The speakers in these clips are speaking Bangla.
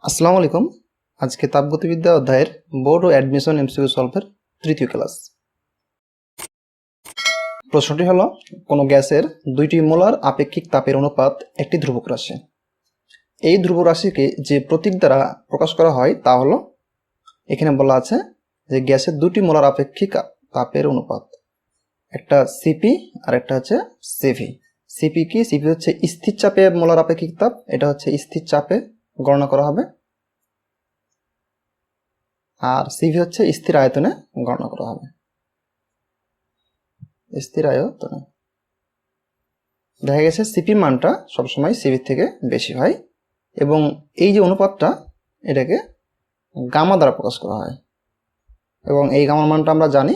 আসসালামু আলাইকুম। আজকে তাপগতিবিদ্যা অধ্যায়ের বোর্ড ও অ্যাডমিশন এমসিকিউ সলভের তৃতীয় ক্লাস। প্রশ্নটি হলো, কোনো গ্যাসের দুইটি মোলার আপেক্ষিক তাপের অনুপাত একটি ধ্রুবক রাশি। এই ধ্রুবক রাশিকে যে প্রতীক দ্বারা প্রকাশ করা হয় তা হলো, এখানে বলা আছে যে গ্যাসের দুটি মোলার আপেক্ষিক তাপের অনুপাত, একটা সিপি আর একটা হচ্ছে সিভি। সিপি কি? সিপি হচ্ছে স্থির চাপে মোলার আপেক্ষিক তাপ, এটা হচ্ছে স্থির চাপে গণনা করা হবে, আর সিভি হচ্ছে স্থির আয়তনে গণনা করা হবে। স্থির আয়তনে দেখা গেছে সিপি মানটা সবসময় সিভির থেকে বেশি হয়, এবং এই যে অনুপাতটা এটাকে গামা দ্বারা প্রকাশ করা হয়, এবং এই গামার মানটা আমরা জানি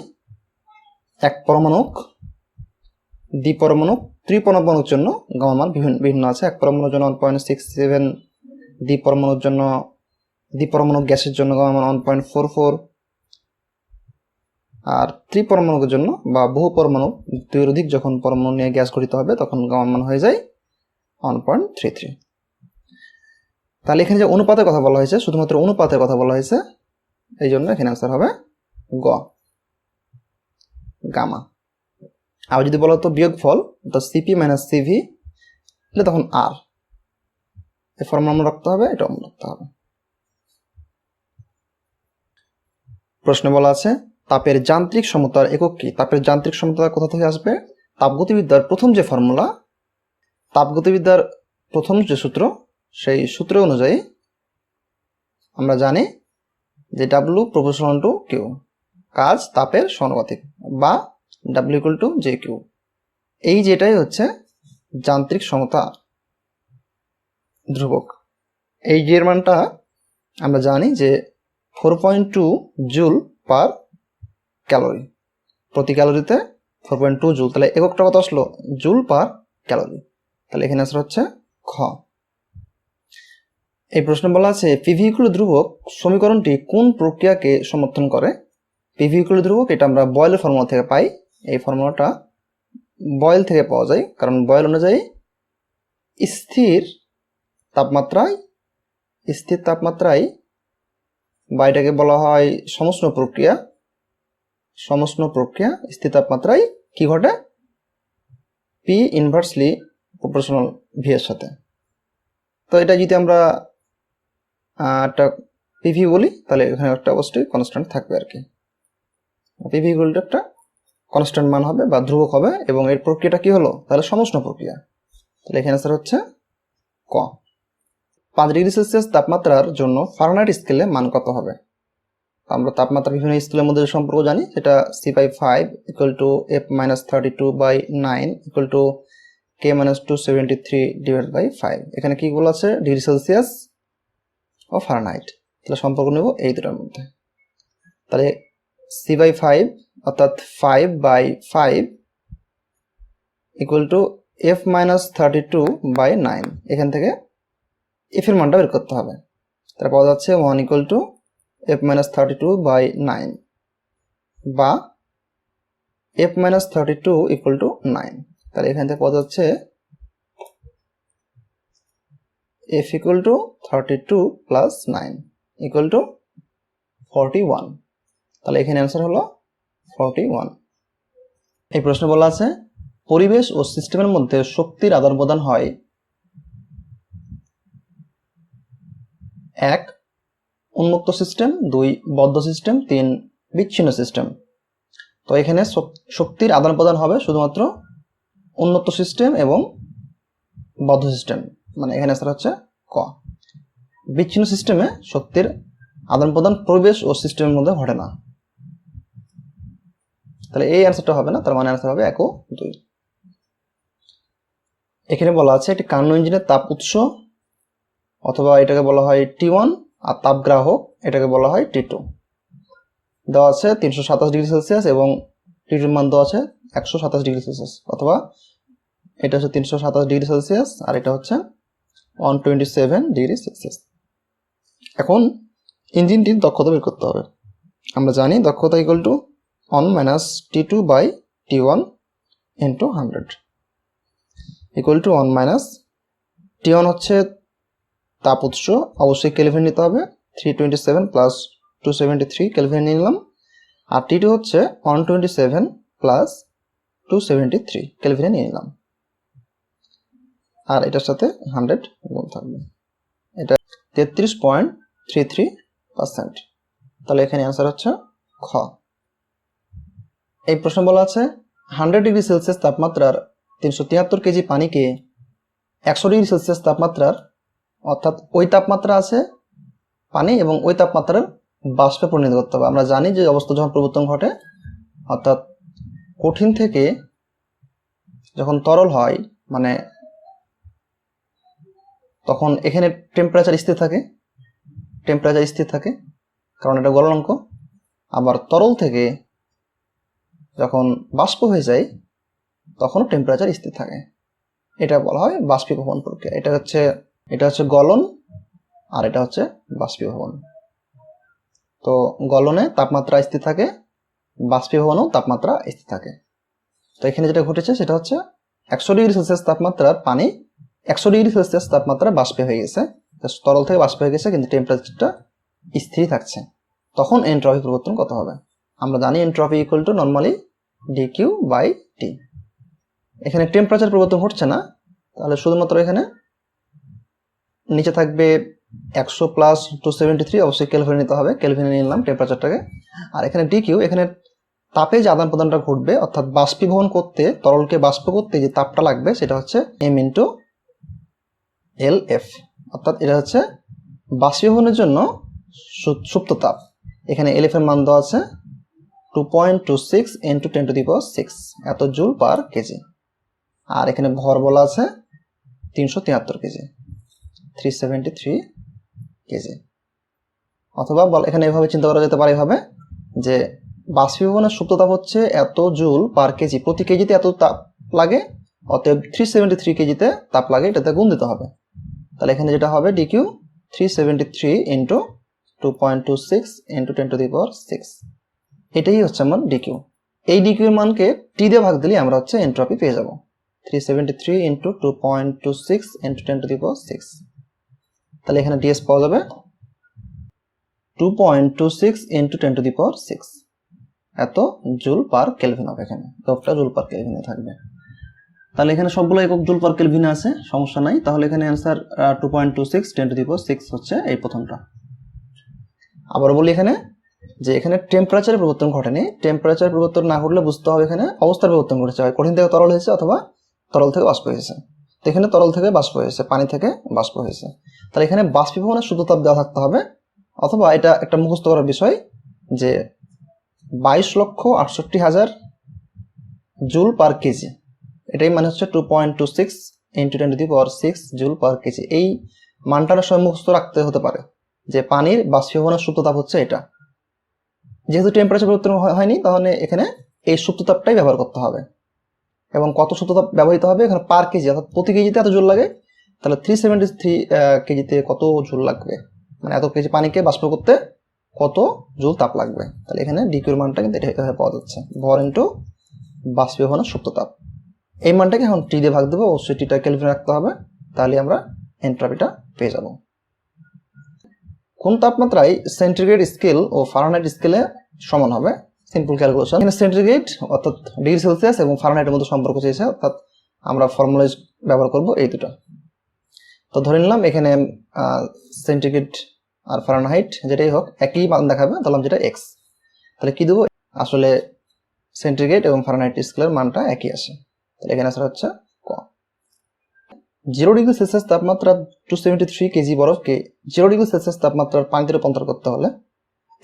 এক পরমাণুক, দ্বিপরমাণুক, ত্রিপরমাণুর জন্য গামার মান বিভিন্ন আছে। এক পরমাণুর জন্য 1.67, দ্বিপরমাণুক গ্যাসের জন্য গামার মান 1.44, আর ত্রিপরমাণুর জন্য বা বহু পরমাণু, দুইয়ের অধিক যখন পরমাণু নিয়ে গ্যাস গঠিত হবে তখন গামার মান হয়ে যায় 1.33। তাহলে এখানে যে অনুপাতের কথা বলা হয়েছে, শুধুমাত্র অনুপাতের কথা বলা হয়েছে, এই জন্য এখানে আনসার হবে গ, গামা। আর যদি বলো তো বিয়োগফল, তো সিপি মাইনাস সিভি, তাহলে তখন আর, এই ফর্মুলা মনে রাখতে হবে, এটা মনে রাখতে হবে। প্রশ্নে বলা আছে তাপের যান্ত্রিক সমতার একক কি? তাপের যান্ত্রিক সমতা কোথা থেকে আসবে? তাপগতিবিদ্যার প্রথম যে ফর্মুলা, তাপগতিবিদ্যার প্রথম যে সূত্র, সেই সূত্র অনুযায়ী আমরা জানি যে ডাব্লিউ প্রপোর্শনাল টু কিউ, কাজ তাপের সমানুপাতিক, বা W equal to J Q. এই যেটাই হচ্ছে যান্ত্রিক সমতা ধ্রুবক। এই যে মানটা আমরা জানি যে 4.2 জুল পার ক্যালোরি, প্রতি ক্যালোরিতে 4.2 জুল। তাহলে এককটা কত আসলো? Joule per calorie. তাহলে এখানে আসলে হচ্ছে খ। এই প্রশ্ন বলা আছে পিভি ইকুয়াল ধ্রুবক সমীকরণটি কোন প্রক্রিয়াকে সমর্থন করে? পিভি ইকুয়াল ধ্রুবক এটা আমরা বয়েলের ফর্মুলা থেকে পাই। এই ফর্মুলাটা বয়েল থেকে পাওয়া যায়, কারণ বয়েল অনুযায়ী স্থির তাপমাত্রায় বা এটাকে বলা হয় সমষ্ণ প্রক্রিয়া। স্থির তাপমাত্রায় কি ঘটে? পি ইনভার্সলি প্রপোর্শনাল ভি এর সাথে। তো এটা যদি আমরা একটা পিভি বলি, তাহলে এখানে একটা অবশ্যই কনস্ট্যান্ট থাকবে আর কি। পিভি ইকুয়াল টু একটা কনস্ট্যান্ট মান হবে বা ধ্রুবক হবে, এবং এর প্রক্রিয়াটা কি হলো? তাহলে সমষ্ণ প্রক্রিয়া। তাহলে এখানে স্যার হচ্ছে ক। 5 ডিগ্রি সেলসিয়াস তাপমাত্রার জন্য ফারেনহাইট স্কেলে মান কত হবে? আমরা তাপমাত্রা বিভিন্ন স্কেলের মধ্যে সম্পর্ক জানি, সেটা C/5 equal to F-32/9 equal to K-273 divided by 5। এখানে কি বলা আছে? ডিগ্রি সেলসিয়াস ও ফারেনহাইট। তাহলে সম্পর্ক নেব এই দুটার মধ্যে। তাহলে C/5 অর্থাৎ 5/5 ইকুয়াল টু F-32/9। এখান থেকে এফ এর মানটা বের করতে হবে। তাহলে পাওয়া যাচ্ছে 1 ইকুয়াল টু F-32/9 বা F-32 ইকুয়াল টু 9। তাহলে এখান থেকে পাওয়া যাচ্ছে F equal to 32 plus 9 equal to 41। তাহলে এখানে অ্যান্সার হলো 41। এই প্রশ্ন বলা আছে পরিবেশ ও সিস্টেমের মধ্যে শক্তির আদান প্রদান হয় 1 উন্মুক্ত সিস্টেম, 2 বদ্ধ সিস্টেম, 3 বিচ্ছিন্ন সিস্টেম। তো এখানে শক্তির আদান প্রদান হবে শুধুমাত্র উন্মুক্ত সিস্টেম এবং বদ্ধ সিস্টেম, মানে এখানে স্যার হচ্ছে ক। বিচ্ছিন্ন সিস্টেমে শক্তির আদান প্রদান পরিবেশ ও সিস্টেমের মধ্যে ঘটে না। তাহলে এই অ্যান্সারটা হবে না, তার মানে অ্যান্সার হবে 1 ও 2। এখানে বলা আছে একটি কার্নো ইঞ্জিনের তাপ উৎস অথবা এটাকে বলা হয় T1, আর তাপ গ্রাহক এটাকে বলা হয় T2। দেওয়া আছে 327 ডিগ্রি সেলসিয়াস এবং টির মান দেওয়া আছে 127 ডিগ্রি সেলসিয়াস, অথবা এটা হচ্ছে 327 ডিগ্রি সেলসিয়াস আর এটা হচ্ছে 127 ডিগ্রি সেলসিয়াস। এখন ইঞ্জিনটির দক্ষতা বের করতে হবে। আমরা জানি দক্ষতা equal to 1 minus T2/T1 into 100 equal to 1 minus T1 হচ্ছে তাপ উৎস অবশ্যই কেলভিন নিতে হবে, 327 প্লাস 273 কেলভিন নিয়ে নিলাম। আর T2 হচ্ছে 127 প্লাস 273 কেলভিনে নিয়ে নিলাম। আর এটার সাথে 100 গুণ থাকবে, এটা 33.33%। তাহলে এখানে অ্যান্সার হচ্ছে খ। এই প্রশ্ন বলা আছে 100 ডিগ্রি সেলসিয়াস তাপমাত্রার 373 কেজি পানিকে 100 ডিগ্রি সেলসিয়াস তাপমাত্রার, অর্থাৎ ওই তাপমাত্রা আছে পানি এবং ওই তাপমাত্রার বাষ্পে পরিণত করতে হবে। আমরা জানি যে অবস্থা যখন পরিবর্তন ঘটে, অর্থাৎ কঠিন থেকে যখন তরল হয়, মানে তখন এখানে টেম্পারেচার স্থির থাকে কারণ এটা গলনাঙ্ক। আবার তরল থেকে যখন বাষ্প হয়ে যায় তখন টেম্পারেচার স্থির থাকে, এটা বলা হয় বাষ্পীভবন প্রক্রিয়া। এটা হচ্ছে গলন আর এটা হচ্ছে বাষ্পীভবন। তো গলনে তাপমাত্রা স্থির থাকে, বাষ্পীভবনেও তাপমাত্রা স্থির থাকে। তো এখানে যেটা ঘটেছে সেটা হচ্ছে 100 ডিগ্রি সেলসিয়াস তাপমাত্রার পানি 100 ডিগ্রি সেলসিয়াস তাপমাত্রা বাষ্পে হয়ে গেছে, তরল থেকে বাষ্প হয়ে গেছে, কিন্তু টেম্পারেচারটা স্থির থাকছে। তখন এনট্রপি পরিবর্তন কত হবে? আমরা জানি entropy equal to normally dQ by T। এখানে টেম্পারেচার পরিবর্তন ঘটছে না, তাহলে শুধুমাত্র এখানে নিচে থাকবে 100 প্লাস 273, অবশ্যই কেলভিনে নিতে হবে, কেলভিনে নিয়ে নিলাম টেম্পারেচারটাকে। আর এখানে dQ, এখানে তাপে যে আদান প্রদানটা ঘটবে, অর্থাৎ বাষ্পীভবন করতে, তরলকে বাষ্প করতে যে তাপটা লাগবে সেটা হচ্ছে m ইন্টু LF, অর্থাৎ এটা হচ্ছে বাষ্পীভবনের জন্য সুপ্ত তাপ। এখানে LF এর মান দেওয়া আছে 2.26 ইন্টু 10 টু দি পাওয়ার 6 এত জুল পার কেজি। আর এখানে ভর বলা আছে 373 কেজি, 373 কেজি। অথবা এখানে এভাবে চিন্তা করা যেতে পারে এভাবে যে বাষ্পীভবনের সুপ্ত তাপ হচ্ছে এত জুল পার কেজি, প্রতি কেজিতে এত তাপ লাগে, অতএব 373 কেজিতে তাপ লাগে, এটাতে গুণ দিতে হবে। তাহলে এখানে যেটা হবে dQ 373 into 2.26 into 10 to the power 6, এটাই হচ্ছে আমার dQ। এই dQ এর মানকে T দিয়ে ভাগ দিলে আমরা হচ্ছে এনট্রপি পেয়ে যাব, 373 into 2.26 into 10 to the power 6। তাহলে এখানে DS পাওয়া যাবে 2.26 ইন্টু 10 টু দি পাওয়ার 6 এত জুল পার কেলভিন হবে। এখানে এককটা জুল পার কেলভিনে থাকবে। তাহলে এখানে সবগুলো একক জুল পার কেলভিনে আছে, সমস্যা নাই। তাহলে এখানে অ্যান্সার 2.26 10 টু দি পাওয়ার 6 হচ্ছে এই প্রথমটা। আবার বলি এখানে যে এখানে টেম্পারেচারের পরিবর্তন ঘটেনি, টেম্পারেচার পরিবর্তন না ঘটলে বুঝতে হবে এখানে অবস্থার পরিবর্তন ঘটেছে, হয় কঠিন থেকে তরল হয়েছে অথবা তরল থেকে বাষ্প হয়েছে। তো এখানে তরল থেকে বাষ্প হয়েছে, পানি থেকে বাষ্প হয়েছে। তাহলে এখানে বাষ্পীভবনের শুদ্ধ তাপ দেওয়া থাকতে হবে, অথবা এটা একটা মুখস্থ করার বিষয় যে 22,68,000 জুল পার কেজি, এটাই মানে হচ্ছে 2.26 into 10 to the power 6 joule per KG. এই মানটার সময় মুখস্থ রাখতে হতে পারে যে পানির বাষ্পীভবনের সুপ্ত তাপ হচ্ছে এটা। যেহেতু টেম্পারেচার পরিবর্তন হয়নি, তাহলে এখানে এই সুপ্ত তাপটাই ব্যবহার করতে হবে। এবং কত সুপ্ত তাপ ব্যবহৃত হবে এখানে পার কেজি, অর্থাৎ প্রতি কেজিতে এত জুল লাগে। তাহলে 373 কেজিতে কত জুল লাগবে, মানে এত কেজি পানিকে বাষ্প করতে কত জুল তাপ লাগবে। তাহলে এখানে ডিকিউর মানটা কিন্তু এটা পাওয়া যাচ্ছে, ভর ইন্টু বাষ্পীভবনের সুপ্ত তাপ। এই মানটাকে এখন টি দিয়ে ভাগ দেবো, অবশ্যই টিটা কেলভিনে রাখতে হবে, তাহলে আমরা এনট্রপিটা পেয়ে যাব। কোন তাপমাত্রায় সেন্টিগ্রেড স্কেল ও ফারেনহাইট স্কেলে সমান হবে? Simple calculation. এখানে সেন্টিগ্রেড অর্থাৎ ডিগ্রি সেলসিয়াস এবং ফারেনহাইটের মধ্যে সম্পর্ক চেয়েছে, অর্থাৎ আমরা ফর্মুলা ব্যবহার করব এই দুটো। তো ধরে নিলাম এখানে সেন্টিগ্রেড আর ফারেনহাইট যেটাই হোক একই মান দেখাবে, ধরলাম যেটা এক্স। তাহলে কি দেবো? আসলে সেন্টিগ্রেড এবং ফারেনহাইট স্কেলের মানটা একই আসে। তাহলে এখানে আসলে হচ্ছে ক। 0 ডিগ্রি সেলসিয়াস তাপমাত্রা 273 কেজি বরফকে 0 ডিগ্রি সেলসিয়াস তাপমাত্রার পানিতে রূপান্তর করতে হলে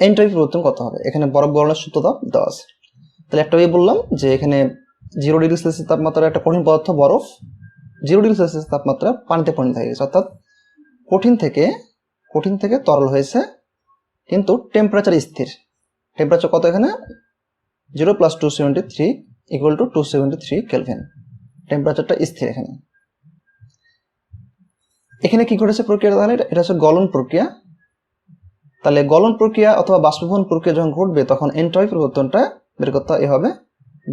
এনট্রপি পরিবর্তন কত হবে? এখানে বরফ গলনের সূত্র তাপ দেওয়া আছে। তাহলে একটা বললাম যে এখানে 0 ডিগ্রি সেলসিয়াস তাপমাত্রার একটা কঠিন পদার্থ বরফ 0 ডিগ্রি সেলসিয়াস তাপমাত্রা পানিতে পরিণত হয়ে গেছে, অর্থাৎ কঠিন থেকে তরল হয়েছে, কিন্তু টেম্পারেচার স্থির। টেম্পারেচার কত? এখানে 0 + 273 = 273 কেলভিন। টেম্পারেচারটা স্থির। এখানে কি ঘটেছে প্রক্রিয়া? তাহলে এটা হচ্ছে গলন প্রক্রিয়া। তাহলে গলন প্রক্রিয়া অথবা বাষ্পীভবন প্রক্রিয়া যখন ঘটবে তখন এনট্রপি পরিবর্তনটা বের করতে হবে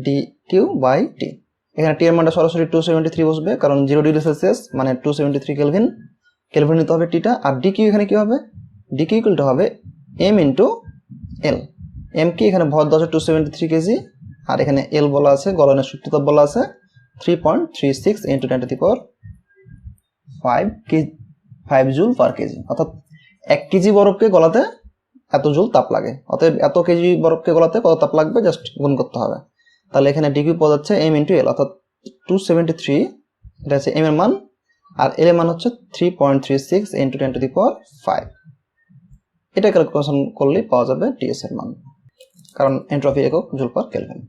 dQ/T। এখানে T এর মানটা সরাসরি 273 বসবে, কারণ 0 ডিগ্রি সেলসিয়াস মানে 273 কেলভিন। কেলভিন নিতে হবে টিটা, আর ডি কিউ এখানে কি হবে, ডি কিউ ইকুয়াল টু হবে এম ইন্টু এল। এম কি এখানে ভর 273 কেজি, আর এখানে এল বলা আছে, গলনের সূত্রতা বলা আছে 3.36 into 10 to the power 5 joule per KG, অর্থাৎ 1 কেজি বরফকে গলাতে এত জুল তাপ লাগে। অতএব এত কেজি বরফকে গলাতে কত তাপ লাগবে জাস্ট গুণ করতে হবে। তাহলে এখানে ডিকিউ পাওয়া যাচ্ছে এম ইন্টু এল, অর্থাৎ 273, এটা হচ্ছে এম এর মান, আর এল এর মান হচ্ছে 3.36 ইন্টু 10 টু দি পাওয়ার 5। এটা ক্যালকুলেশন করলে পাওয়া যাবে টিএস এর মান, কারণ এন্ট্রপি একক জুল পার কেলভিন।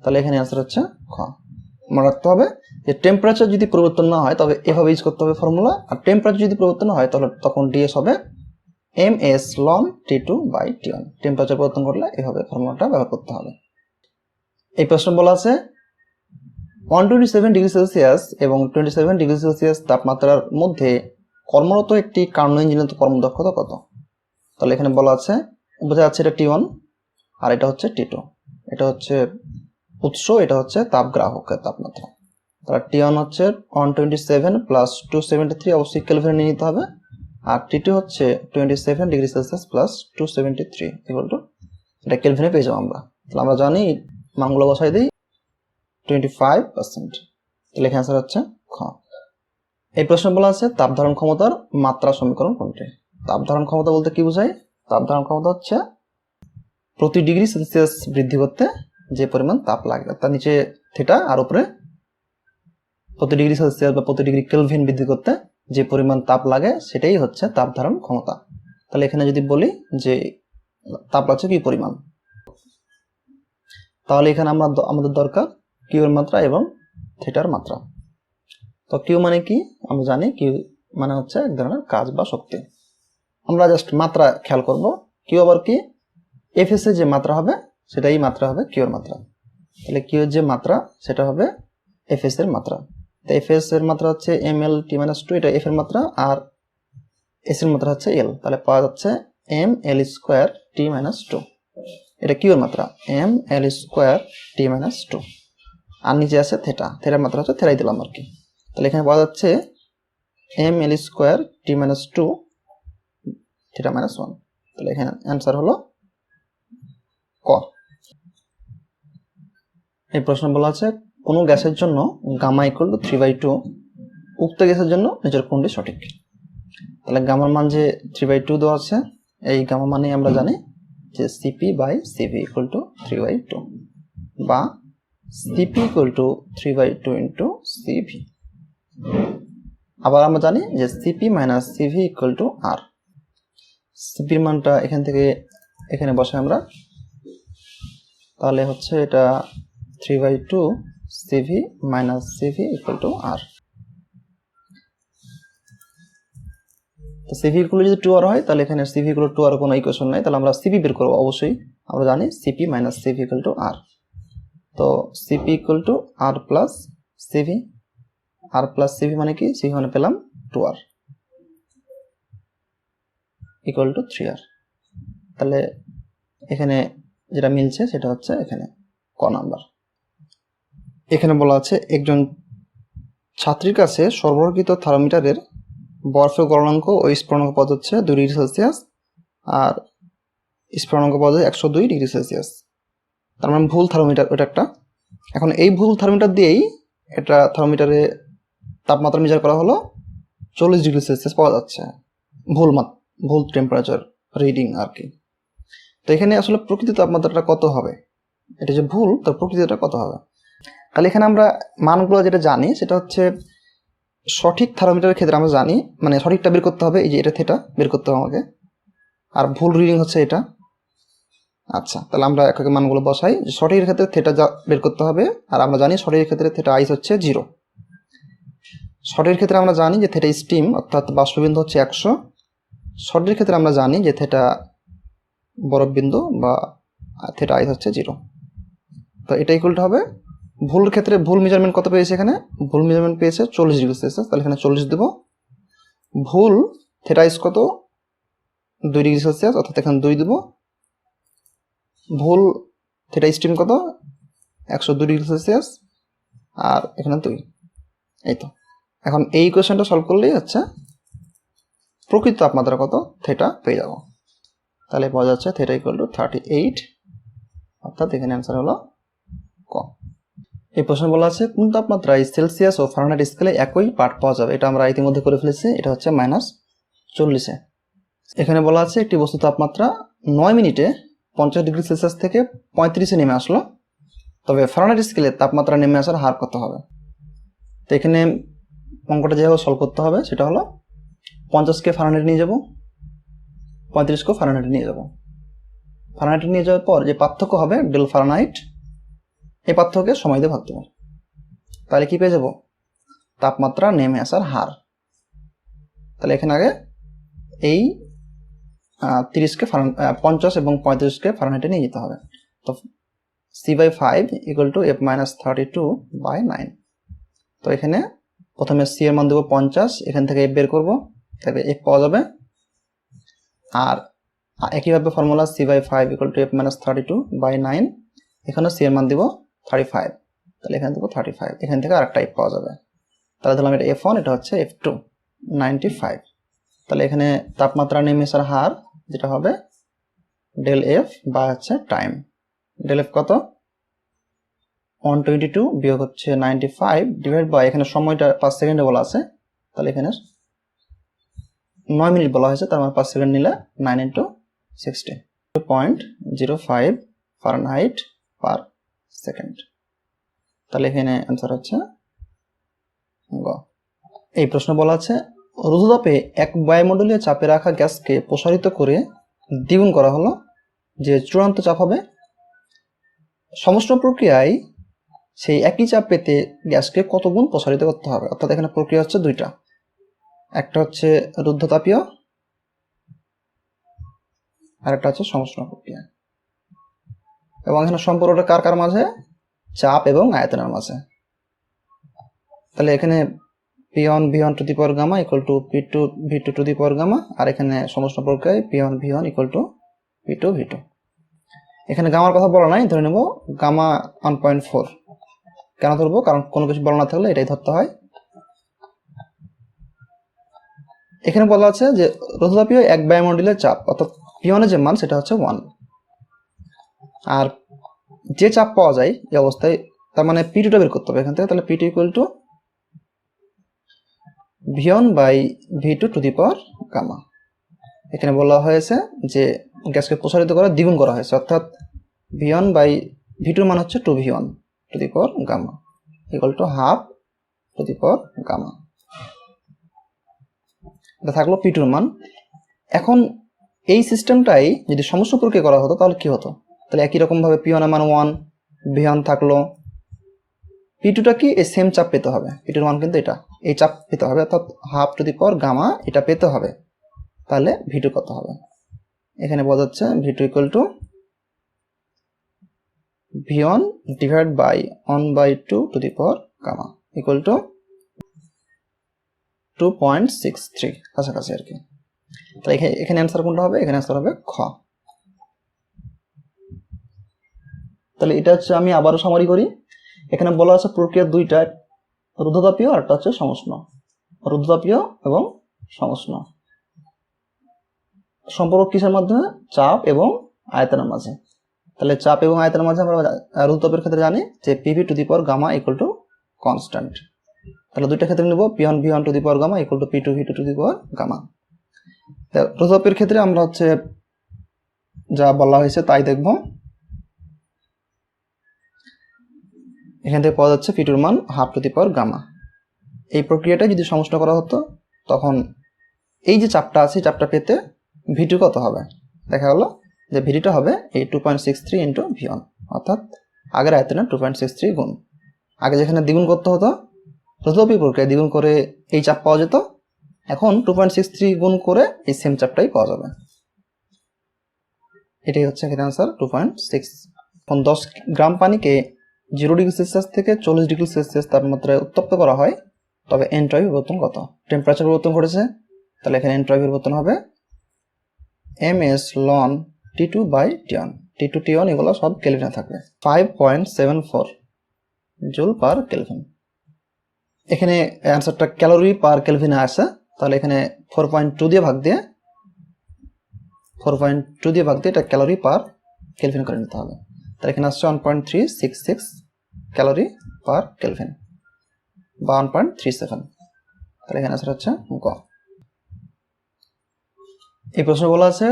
তাহলে এখানে অ্যান্সার হচ্ছে খ। মনে রাখতে হবে যে টেম্পারেচার যদি পরিবর্তন না হয় তবে এভাবে ইউজ করতে হবে ফর্মুলা, আর টেম্পারেচার যদি পরিবর্তন হয় তাহলে তখন ডিএস হবে ms ln T2 by T1। Temperature পরিবর্তন করলে এভাবে ফর্মুলাটা ব্যবহার করতে হবে। এই প্রশ্ন বলা আছে 127 ডিগ্রি সেলসিয়াস এবং 27 ডিগ্রি সেলসিয়াস তাপমাত্রার মধ্যে কর্মরত একটি কার্নো ইঞ্জিনের কর্মদক্ষতা কত? তাহলে এখানে বলা আছে, বোঝা যাচ্ছে এটা T1 আর এটা হচ্ছে T2, এটা হচ্ছে উৎস, এটা হচ্ছে তাপগ্রাহকের তাপমাত্রা। তাহলে T1 হচ্ছে 127 প্লাস 273, অবশ্যই কেলভিনে নিয়ে নিতে হবে, আর T2 হচ্ছে 27 degree Celsius plus 273 equal to, এটা কেলভিনে পেয়ে যাবো আমরা। তাহলে আমরা জানি মানগুলো বসাই দিই 25%। তাহলে এখানে অ্যান্সার হচ্ছে খ। এই প্রশ্ন বলা আছে তাপ ধারণ ক্ষমতার মাত্রা সমীকরণ কোনটি? তাপ ধারণ ক্ষমতা বলতে কি বোঝায়? তাপ ধারণ ক্ষমতা হচ্ছে প্রতি ডিগ্রি সেলসিয়াস বৃদ্ধি করতে যে পরিমাণ তাপ লাগে, তার নিচে থিটা, আর উপরে প্রতি ডিগ্রি সেলসিয়াস বা প্রতি ডিগ্রি কেলভিন বৃদ্ধি করতে যে পরিমাণ তাপ লাগে সেটাই হচ্ছে তাপ ধারণ ক্ষমতা। তাহলে এখানে যদি বলি যে তাপ লাগছে কি পরিমাণ, তাহলে এখানে আমাদের দরকার কিউ এর মাত্রা এবং থিটার মাত্রা। তো কিউ মানে কি আমরা জানি, কিউ মানে হচ্ছে এক ধরনের কাজ বা শক্তি। আমরা জাস্ট মাত্রা খেয়াল করব, কিউ আবার কি, এফএস এর যে মাত্রা হবে সেটাই মাত্রা হবে কিউ এর মাত্রা। তাহলে কিউ এর যে মাত্রা সেটা হবে এফএস এর মাত্রা। তো এফএস এর মাত্রা হচ্ছে ml t-2, এটা এফ এর মাত্রা, আর এস এর মাত্রা হচ্ছে এল। তাহলে পাওয়া যাচ্ছে ml স্কয়ার t-2, এটা কিউ এর মাত্রা ml স্কয়ার t-2, আর নিচে আছে থেটা, থেটার মাত্রা হচ্ছে থেটাই দিলাম আর কি। তাহলে এখানে পাওয়া যাচ্ছে ml square t-2 theta minus 1। তাহলে এখানে অ্যান্সার হলো ক। এই প্রশ্ন বলা আছে কোনো গ্যাসের জন্য গামা ইকুয়াল টু 3/2, উক্ত গ্যাসের জন্য নিচের কোনটি সঠিক? তাহলে গামার মান যে 3/2 দেওয়া আছে, এই গামা মানে আমরা জানি যে CP by CV equal to 3/2, বা CP equal to 3/2 into CV. আবার আমরা জানি যে CP minus CV equal to R. সিপির মানটা এখান থেকে এখানে বসে আমরা, তাহলে হচ্ছে এটা 3/2 CV minus CV equal to R. তো সিভি ইকুয়াল যদি 2r হয় তাহলে এখানে সিভি ইকুয়াল টু আর কোনো ইকুয়েশন নাই, তাহলে আমরা সিপি বের করবো। অবশ্যই আমরা জানি CP minus CV equal to R. তো CP equal to R plus CV, R plus CV মানে কি, সিভি মানে পেলাম 2r ইকুয়াল টু 3r। তাহলে এখানে যেটা মিলছে সেটা হচ্ছে এখানে ক নাম্বার। এখানে বলা আছে একজন ছাত্রীর কাছে সরবরাহকৃত থার্মোমিটারের বরফের গলনাঙ্ক ও স্ফুটনাঙ্ক পদ হচ্ছে 2 ডিগ্রি সেলসিয়াস, আর স্ফুটনাঙ্ক পদ 102 ডিগ্রি সেলসিয়াস। তার মানে ভুল থার্মোমিটার ওটা একটা। এখন এই ভুল থার্মোমিটার দিয়েই এটা থার্মোমিটারে তাপমাত্রা মেজার করা হলো 40 ডিগ্রি সেলসিয়াস পাওয়া যাচ্ছে, ভুল টেম্পারেচার রিডিং আর কি। তো এখানে আসলে প্রকৃত তাপমাত্রাটা কত হবে, এটা যে ভুল তার প্রকৃতিটা কত হবে? তাহলে এখানে আমরা মানগুলো যেটা জানি সেটা হচ্ছে সঠিক থার্মোমিটারের ক্ষেত্রে আমরা জানি, মানে সঠিকটা বের করতে হবে, এই যে এটা থেটা বের করতে হবে আমাকে, আর ভুল রিডিং হচ্ছে এটা। আচ্ছা, তাহলে আমরা একে মানগুলো বসাই। সঠিকের ক্ষেত্রে থেটা বের করতে হবে, আর আমরা জানি সঠিকের ক্ষেত্রে থেটা আইস হচ্ছে 0। সঠিকের ক্ষেত্রে আমরা জানি যে থেটা স্টিম অর্থাৎ বাষ্পবিন্দু হচ্ছে 100। সঠিকের ক্ষেত্রে আমরা জানি যে থেটা বরফ বিন্দু বা থেটা আইস হচ্ছে 0। তো এটা ইকুয়াল হবে, ভুল ক্ষেত্রে ভুল মেজারমেন্ট কত পেয়েছে, এখানে ভুল মেজারমেন্ট পেয়েছে 40 ডিগ্রি সেলসিয়াস, তাহলে এখানে 40 দেব। ভুল থেটা আইস কত, 2 ডিগ্রি সেলসিয়াস, অর্থাৎ এখানে 2 দেব। ভুল থেটা স্টিম কত, 102 ডিগ্রি সেলসিয়াস, আর এখানে 2। এই তো এখন এই ইকুয়েশনটা সলভ করলেই হচ্ছে প্রকৃত তাপমাত্রা কত থিটা পেয়ে যাব। তাহলে পাওয়া যাচ্ছে থিটা ইকুয়াল টু 38, অর্থাৎ এখানে অ্যান্সার হলো ক। এই প্রশ্ন বলা আছে কোন তাপমাত্রায় সেলসিয়াস ও ফারেনহাইট স্কেলে একই পাঠ পাওয়া যাবে। এটা আমরা ইতিমধ্যে করে ফেলেছি, এটা হচ্ছে -40। এখানে বলা আছে একটি বস্তু তাপমাত্রা 9 মিনিটে 50 ডিগ্রি সেলসিয়াস থেকে 35-এ নেমে আসলো, তবে ফারেনহাইট স্কেলে তাপমাত্রা নেমে আসার হার কত হবে। তো এখানে অঙ্কটা যেভাবে সলভ করতে হবে সেটা হলো 50কে ফারেনহাইট নিয়ে যাব, 35কে ফারেনহাইট নিয়ে যাব। ফারেনহাইট নিয়ে যাওয়ার পর যে পার্থক্য হবে ডেল ফারেনহাইট, এই পার্থক্যকে সময় দিয়ে ভাগ দেবো। তাহলে কি পেয়ে যাব, তাপমাত্রা নেমে আসার হার। তাহলে এখানে আগে এই 30কে 50 এবং 35কে ফারেনহাইটে নিয়ে যেতে হবে। তো C/5 ইকুয়াল টু F-32/9। তো এখানে প্রথমে C এর মান দেবো 50, এখান থেকে F বের করবো, তবে F পাওয়া যাবে। আর একইভাবে formula C/5 equal to F-32/9, এখানে C এর মান দিব 35, তাহলে এখানে দেবো 35, এখান থেকে আরেকটা F পাওয়া যাবে। তাহলে ধরলাম এটা F1, এটা হচ্ছে F2, 95। তাহলে এখানে তাপমাত্রা নেমে আসার হার যেটা হবে ডেল F বা হচ্ছে টাইম। ডেল F কত, 122 বিয়োগ হচ্ছে 95 ডিভাইড বাই, এখানে সময়টা 5 সেকেন্ডে বলা আছে, তাহলে এখানে 9 মিনিট বলা হয়েছে, তার মানে 5 সেকেন্ড নিলে 9 × 60, 2.05 ফারেনহাইট পার সেকেন্ড। তাহলে এখানে অ্যান্সার হচ্ছে গ। এই প্রশ্ন বলা আছে রুদ্ধতাপে এক বায়ুমণ্ডলীয় চাপে রাখা গ্যাসকে প্রসারিত করে দ্বিগুণ করা হলো, যে চূড়ান্ত চাপ হবে। সমস্ত প্রক্রিয়ায় সেই একই চাপ পেতে গ্যাসকে কত গুণ প্রসারিত করতে হবে। অর্থাৎ এখানে প্রক্রিয়া হচ্ছে দুইটা, একটা হচ্ছে রুদ্ধতাপীয় আর একটা হচ্ছে সমষ্ণ প্রক্রিয়া। এবং এখানে সম্পর্কটা কার কার মাঝে, চাপ এবং আয়তনের মাঝে। তাহলে এখানে P1 V1 to the power gamma equal to P2 V2 to the power gamma, আর এখানে সমষ্ণ প্রক্রিয়ায় P1 V1 equal to P2 V2। এখানে গামার কথা বলা নাই, ধরে নেব গামা 1.4। কেন ধরবো, কারণ কোনো কিছু বলা না থাকলে এটাই ধরতে হয়। এখানে বলা আছে যে রুদ্ধতাপীয় এক বায়ুমণ্ডলের চাপ, অর্থাৎ P1 এর যে মান সেটা হচ্ছে 1, আর যে চাপ পাওয়া যায় এই অবস্থায়, তার মানে P2টা বের করতে হবে এখান থেকে। তাহলে P2 equal to V1 by V2 to the power gamma. এখানে বলা হয়েছে যে গ্যাসকে প্রসারিত করা দ্বিগুণ করা হয়েছে, অর্থাৎ V1 বাই V2 মান হচ্ছে 2V1 to the power gamma equal to half to the power gamma. এটা থাকলো P2 মান। এখন এই সিস্টেমটাই যদি সমষ্ণ প্রক্রিয়া করা হতো তাহলে কি হতো, তাহলে একই রকম ভাবে P1 এর মান 1, V1 থাকলো, P2টা কি এই সেম চাপ পেতে হবে, P2 মান কিন্তু এটা এই চাপ পেতে হবে, অর্থাৎ half to the power gamma এটা পেতে হবে। তাহলে V2 কত হবে, এখানে বোঝা যাচ্ছে V2 equal to V1 divide by 1/2 to the power gamma equal to 2.63, কাছাকাছি আর কি। তাহলে এখানে অ্যান্সার কোনটা হবে, এখানে অ্যান্সার হবে খ। তাহলে এটা হচ্ছে, আমি আবারও সামারি করি। এখানে বলা আছে প্রক্রিয়া দুইটা, রুদ্ধতাপীয় আর একটা হচ্ছে সমষ্ণ। রুদ্ধতাপীয় এবং সমষ্ণ সম্পর্ক কিসের মাধ্যমে, চাপ এবং আয়তনের মাঝে। তাহলে চাপ এবং আয়তনের মাঝে আমরা রুদ্ধতাপের ক্ষেত্রে জানি যে PV to the power gamma equal to constant. তাহলে দুইটা ক্ষেত্রে নেব P1 V1 to the power gamma equal to P2 V2 to the power gamma. রুদ্ধতাপের ক্ষেত্রে আমরা হচ্ছে যা বলা হয়েছে তাই দেখব। এখান থেকে পাওয়া যাচ্ছে P2 এর মান half to the power gamma. এই প্রক্রিয়াটা যদি সমষ্ণ করা হতো তখন এই যে চাপটা আছে চাপটা পেতে V2 কত হবে, দেখা গেল যে V2টা হবে এই 2.63 ইন্টু V1, অর্থাৎ আগের আয়তনের 2.63 গুণ। আগে যেখানে দ্বিগুণ করতে হতো রুদ্ধতাপীয় প্রক্রিয়া দ্বিগুণ করে এই চাপ পাওয়া যেত, এখন 2.63 গুণ করে এই সেম চাপটাই পাওয়া যাবে। এটাই হচ্ছে এখানে আনসার 2.6। এখন 10 গ্রাম পানিকে 0 ডিগ্রি সেলসিয়াস থেকে 40 ডিগ্রি সেলসিয়াস তাপমাত্রায় উত্তপ্ত করা হয়, তবে এনট্রপি পরিবর্তন কত। টেম্পারেচার পরিবর্তন ঘটেছে, তাহলে এখানে এনট্রপি পরিবর্তন হবে ms ln T2/T1। T2 T1 এগুলো সব কেলভিনে থাকবে। 5.74 জুল পার কেলভিন। এখানে অ্যান্সারটা ক্যালোরি পার কেলভিনে আসে, তাহলে এখানে 4.2 দিয়ে ভাগ দিয়ে এটা ক্যালোরি পার কেলভিন করে নিতে হবে। তাহলে এখানে আসছে 1.366 ক্যালোরি পার কেলভিন বা 1.37। তাহলে এখানে আসলে হচ্ছে গ। এই প্রশ্ন বলা আছে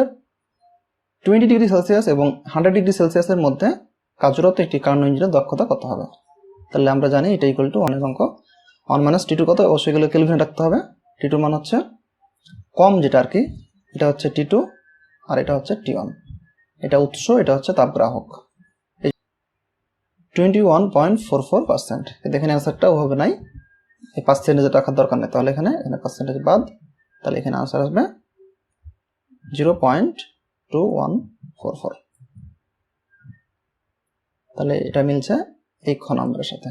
20 ডিগ্রি সেলসিয়াস এবং 100 ডিগ্রি সেলসিয়াসের মধ্যে কার্যরত একটি কার্নো ইঞ্জিনের দক্ষতা কত হবে। তাহলে আমরা জানি এটা ইকুয়াল টু 1 এর অঙ্ক 1 - T2 কত, অবশ্যই এগুলো কেলভিনে রাখতে হবে। T2 মান হচ্ছে কম যেটা আর কি, এটা হচ্ছে T2 আর এটা হচ্ছে T1। এটা উৎস, এটা হচ্ছে তাপগ্রাহক। 21.44%। দেখেন অ্যান্সারটা ওভাবে নাই, এই পার্সেন্টেজ রাখার দরকার নেই। তাহলে এখানে পার্সেন্টেজ বাদ, তাহলে এখানে আনসার আসবে 0.2144। তাহলে এটা মিলছে এই খ নম্বরের সাথে।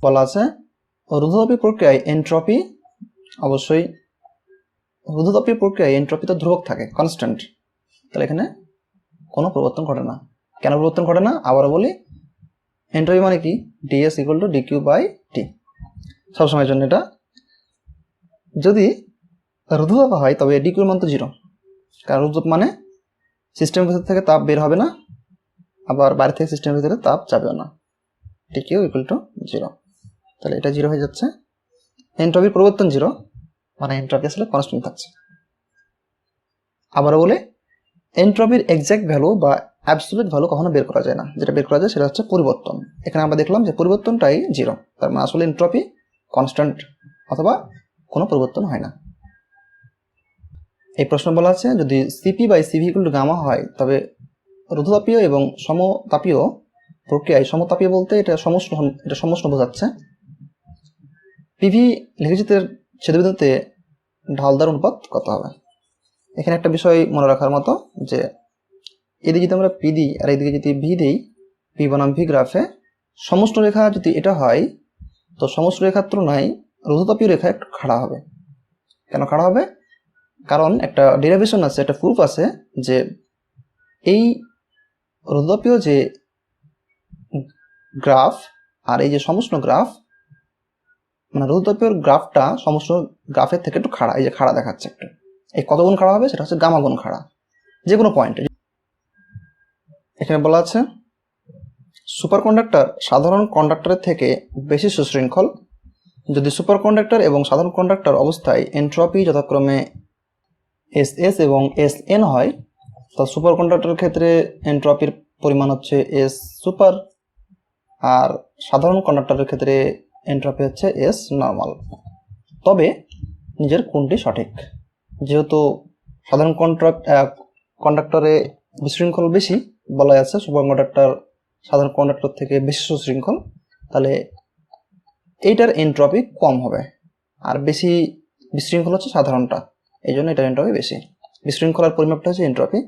বলা আছে রুদ্ধতাপীয় প্রক্রিয়ায় এনট্রপি, অবশ্যই রুদ্ধতাপীয় প্রক্রিয়ায় এনট্রপি তো ধ্রুবক থাকে, কনস্ট্যান্ট। তাহলে এখানে কোনো পরিবর্তন ঘটে না। কেন পরিবর্তন ঘটে না আবারও বলি, এনট্রপি মানে কি, ds = dq/t সবসময়ের জন্য। এটা যদি রুদ্ধতাপ হয় তবে dq এর মান তো 0, কারণ রুদ্ধতাপ মানে সিস্টেমের ভিতর থেকে তাপ বের হবে না, আবার বাইরে থেকে সিস্টেমের ভিতরে তাপ যাবেও না, dq = 0। তাহলে এটা 0 হয়ে যাচ্ছে। এনট্রপির পরিবর্তন 0 মানে এনট্রপি আসলে কনস্ট্যান্ট থাকছে। আবারও বলে এনট্রপির এক্সাক্ট ভ্যালু বা অ্যাবসলিউট ভ্যালু কখনো বের করা যায় না, যেটা বের করা যায় সেটা হচ্ছে পরিবর্তন। এখানে আমরা দেখলাম যে পরিবর্তনটাই 0, তার মানে আসলে এনট্রপি কনস্ট্যান্ট অথবা কোনো পরিবর্তন হয় না। এই প্রশ্ন বলা আছে যদি CP/CV = গামা হয় তবে রুদ্ধতাপীয় এবং সমতাপীয় প্রক্রিয়ায়, সমতাপীয় বলতে এটা সমষ্ণ বোঝাচ্ছে, পিভি লেখচিত্রের ছেদবিন্দুতে ঢালদার অনুপাত কত হবে। এখানে একটা বিষয় মনে রাখার মতো যে এদিকে যদি আমরা পি দিই আর এদিকে যদি ভি দিই, পি বনাম ভি গ্রাফে সমষ্ণ রেখা যদি এটা হয় তো সমষ্ণ রেখার তুলনায় রুদ্ধতাপীয় রেখা একটু খাড়া হবে। কেন খাড়া হবে? কারণ একটা ডেরিভেশন আছে, একটা প্রুফ আছে যে এই রুদ্ধতাপীয় যে গ্রাফ আর এই যে সমষ্ণ গ্রাফ, মানে রুদ্ধতাপীয় গ্রাফটা সমষ্ণ গ্রাফের থেকে একটু খাড়া, এই যে খাড়া দেখাচ্ছে একটু, এই কত গুণ খাড়া হবে সেটা হচ্ছে গামা গুণ খাড়া যে কোনো পয়েন্টে। এখানে বলা আছে সুপার কন্ডাক্টর সাধারণ কন্ডাক্টরের থেকে বেশি সুশৃঙ্খল যদি সুপার কন্ডাক্টর এবং সাধারণ কন্ডাক্টর অবস্থায় এনট্রপি যথাক্রমে SS এবং SN হয়, তো সুপার কন্ডাক্টরের ক্ষেত্রে এনট্রপির পরিমাণ হচ্ছে S সুপার, আর সাধারণ কন্ডাক্টরের ক্ষেত্রে এনট্রপি হচ্ছে S নর্মাল। তবে নিজের কোনটি সঠিক? যেহেতু সাধারণ কন্ডাক্টরে বিশৃঙ্খল বেশি বলা আছে, সুপার কন্ডাক্টর সাধারণ কন্ডাক্টর থেকে বেশি সুশৃঙ্খল, তাহলে এইটার এনট্রপি কম হবে, আর বেশি বিশৃঙ্খল হচ্ছে সাধারণটা, এই জন্য এটার এনট্রপি বেশি। বিশৃঙ্খলার পরিমাপটা হচ্ছে এনট্রপি,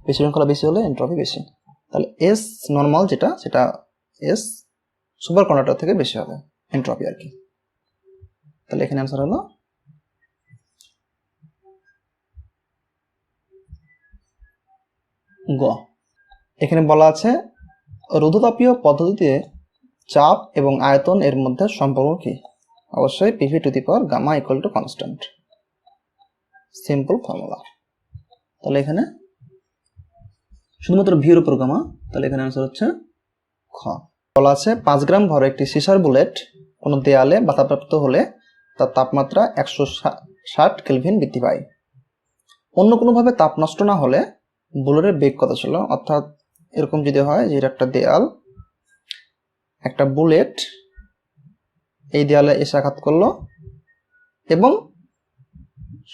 বিশৃঙ্খলা বেশি হলে এনট্রপি বেশি। তাহলে S নর্মাল যেটা, সেটা S সুপার কন্ডাক্টর থেকে বেশি হবে এনট্রপি আর কি। তাহলে এখানে অ্যান্সার হলো গ। এখানে বলা আছে রুদ্ধতাপীয় পদ্ধতিতে চাপ এবং আয়তন এর মধ্যে সম্পর্ক কি? অবশ্যই PV⁴ = কনস্ট্যান্ট, সিম্পল ফর্মুলা। তাহলে এখানে শুধুমাত্র ভি এর উপর গামা, তাহলে এখানে আনসার হচ্ছে খ। বলা আছে 5 গ্রাম ভরের একটি সিসার বুলেট কোনো দেয়ালে বাধাপ্রাপ্ত হলে তার তাপমাত্রা 160 কেলভিন বৃদ্ধি পায়। অন্য কোনোভাবে তাপ নষ্ট না হলে বুলেটের বেগ কত ছিল? অর্থাৎ এরকম যদি হয় যে এটা একটা দেয়াল, একটা বুলেট এই দেয়ালে এসে আঘাত করলো এবং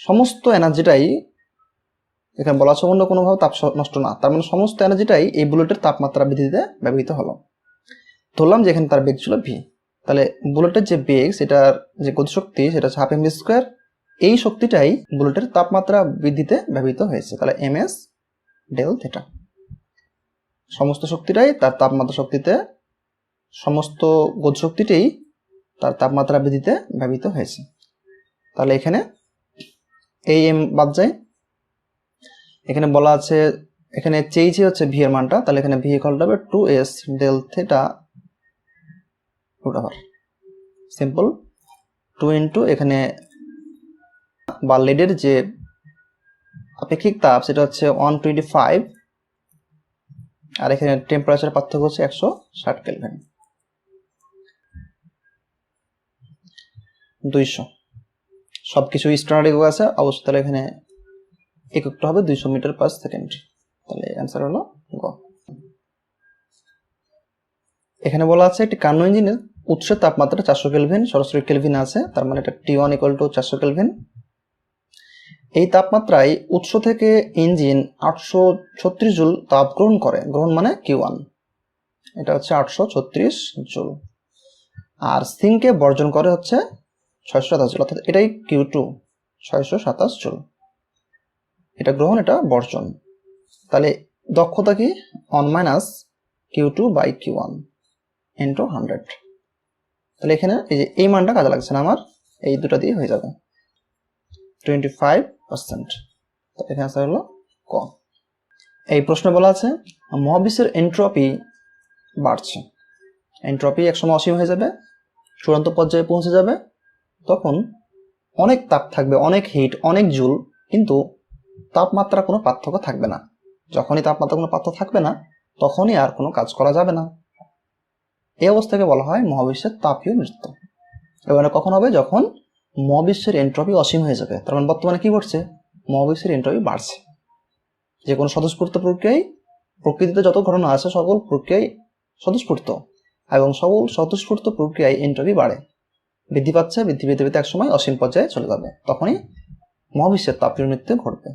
সমস্ত এনার্জিটাই, এখানে বলা আছে অন্য কোনোভাবে তাপ নষ্ট না, তার মানে সমস্ত এনার্জিটাই এই বুলেটের তাপমাত্রা বৃদ্ধিতে ব্যবহৃত হলো। ধরলাম যে এখানে তার বেগ ছিল ভি, তাহলে বুলেটের যে বেগ, সেটার যে গতিশক্তি সেটা হচ্ছে ½ mv², এই শক্তিটাই বুলেটের তাপমাত্রা বৃদ্ধিতে ব্যবহৃত হয়েছে। তাহলে ms del θ, সমস্ত শক্তিটাই তার তাপমাত্রা শক্তিতে, সমস্ত গতিশক্তিটাই তার তাপমাত্রা বৃদ্ধিতে ব্যবহৃত হয়েছে। তাহলে এখানে এই m বাদ যায়। এখানে বলা আছে এখানে চেয়েছি হচ্ছে ভি এর মানটা, তাহলে এখানে ভি ইকুয়াল হবে 2s del θ √r, simple 2 into এখানে বা লিডের যে আপেক্ষিক তাপ সেটা হচ্ছে 125, আর এখানে টেম্পারেচার পার্থক্য হচ্ছে 160 কেলভিন। 200 সবকিছু স্ট্যান্ডার্ড একক আছে অবশ্যই, তাহলে এখানে এককটা হবে 200 মিটার পার সেকেন্ড। তাহলে অ্যান্সার হলো গ। এখানে বলা আছে একটি কার্নো ইঞ্জিনের উৎসের তাপমাত্রা 400 কেলভিন, সরাসরি কেলভিন আছে, তার মানে এটা T1 = 400 কেলভিন। এই তাপমাত্রায় উৎস থেকে ইঞ্জিন 836 জুল তাপ গ্রহণ করে, গ্রহণ মানে Q1, এটা হচ্ছে 836 জুল। আর সিঙ্কে বর্জন করে হচ্ছে 627 জুল, অর্থাৎ এটাই Q2, 627 জুল। এটা গ্রহণ, এটা বর্জন। তাহলে দক্ষতা কি 1 - Q2/Q1 × 100। তাহলে এখানে এই যে এই মানটা কাজে লাগছে না, আমার এই দুটো দিয়ে হয়ে যাবে 25%। এখানে আনসার হলো ক। এই প্রশ্নে বলা আছে মহাবিশ্বের এন্ট্রপি বাড়ছে, এন্ট্রপি একসময় অসীম হয়ে যাবে, চূড়ান্ত পর্যায়ে পৌঁছে যাবে, তখন অনেক তাপ থাকবে, অনেক হিট, অনেক জুল, কিন্তু তাপমাত্রা কোনো পার্থক্য থাকবে না। যখনই তাপমাত্রা কোনো পার্থক্য থাকবে না তখনই আর কোনো কাজ করা যাবে না। এই অবস্থাকে বলা হয় মহাবিশ্বের তাপীয় মৃত্যু। এবার কখন হবে? যখন মহাবিশ্বের এন্ট্রপি অসীম হয়ে যাবে। তার মানে বর্তমানে কি ঘটছে? মহাবিশ্বের এন্ট্রপি বাড়ছে। যে কোনো স্বতঃস্ফূর্ত প্রক্রিয়ায়, প্রকৃতিতে যত ঘটনা আছে সকল প্রক্রিয়ায় স্বতঃস্ফূর্ত, এবং সকল স্বতঃস্ফূর্ত প্রক্রিয়ায় এন্ট্রপি বাড়ে, বৃদ্ধি পাচ্ছে, বৃদ্ধি পেতে পেতে একসময় অসীম পর্যায়ে চলে যাবে, তখনই মহাবিশ্বের তাপীয় মৃত্যু ঘটবে।